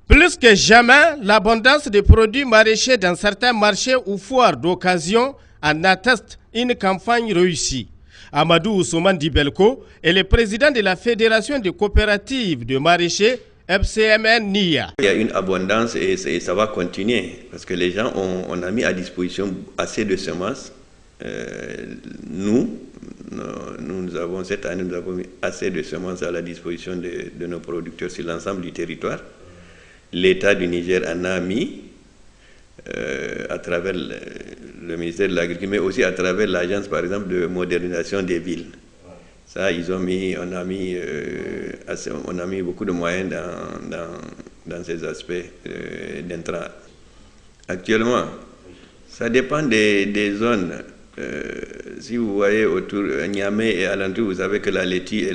Plus que jamais, l'abondance des produits maraîchers dans certains marchés ou foires d'occasion en atteste une campagne réussie. Amadou Ousmane Dibelko est le président de la Fédération des coopératives de maraîchers FCMN NIA. Il y a une abondance et ça va continuer parce que les gens on a mis à disposition assez de semences. Nous avons cette année mis assez de semences à la disposition de nos producteurs sur l'ensemble du territoire. L'État du Niger en a mis à travers le ministère de l'Agriculture, mais aussi à travers l'agence, par exemple, de modernisation des villes. Ça, on a mis beaucoup de moyens dans ces aspects d'intrants. Actuellement, ça dépend des zones. Si vous voyez autour de Niamey et alentour, vous savez que la laitue,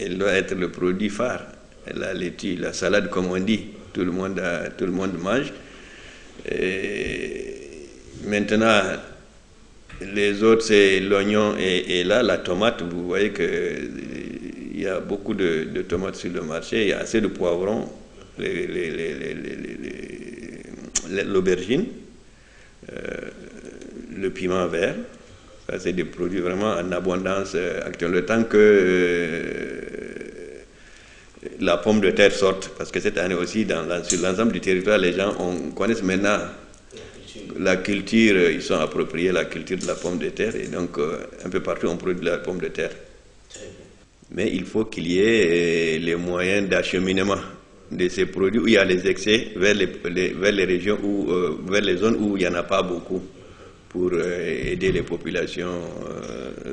elle doit être le produit phare. La laitue, la salade, comme on dit, tout le monde mange. Et maintenant, les autres, c'est l'oignon et là, la tomate. Vous voyez qu'il y a beaucoup de tomates sur le marché. Il y a assez de poivrons, l'aubergine, le piment vert. Ça, c'est des produits vraiment en abondance actuellement. Le temps que la pomme de terre sorte, parce que cette année aussi, sur l'ensemble du territoire, les gens connaissent maintenant la culture, ils sont appropriés la culture de la pomme de terre, et donc un peu partout on produit de la pomme de terre. Mais il faut qu'il y ait les moyens d'acheminement de ces produits où il y a les excès vers les régions vers les zones où il n'y en a pas beaucoup pour aider les populations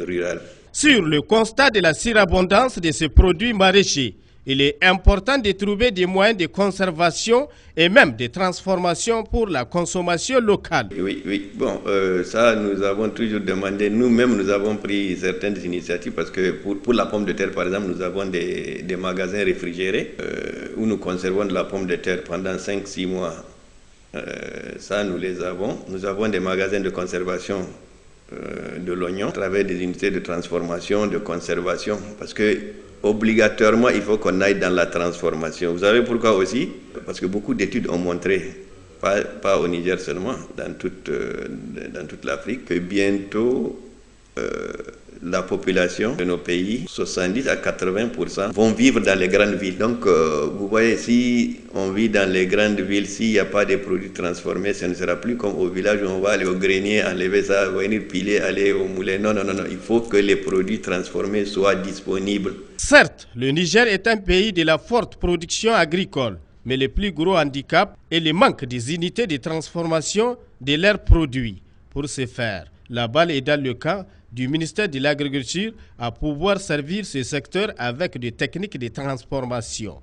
rurales. Sur le constat de la surabondance de ces produits maraîchers, il est important de trouver des moyens de conservation et même de transformation pour la consommation locale. Oui. Bon, ça, nous avons toujours demandé. Nous-mêmes, nous avons pris certaines initiatives parce que pour la pomme de terre, par exemple, nous avons des magasins réfrigérés où nous conservons de la pomme de terre pendant 5-6 mois. Ça, nous les avons. Nous avons des magasins de conservation de l'oignon à travers des unités de transformation, de conservation, parce que obligatoirement, il faut qu'on aille dans la transformation. Vous savez pourquoi aussi? Parce que beaucoup d'études ont montré, pas au Niger seulement, dans toute l'Afrique, que bientôt la population de nos pays, 70 à 80%, vont vivre dans les grandes villes. Donc, vous voyez, si on vit dans les grandes villes, s'il n'y a pas de produits transformés, ce ne sera plus comme au village où on va aller au grenier, enlever ça, venir piler, aller au moulin. Non. Il faut que les produits transformés soient disponibles. Certes, le Niger est un pays de la forte production agricole, mais le plus gros handicap est le manque des unités de transformation de leurs produits. Pour ce faire, la balle est dans le camp du ministère de l'Agriculture à pouvoir servir ce secteur avec des techniques de transformation.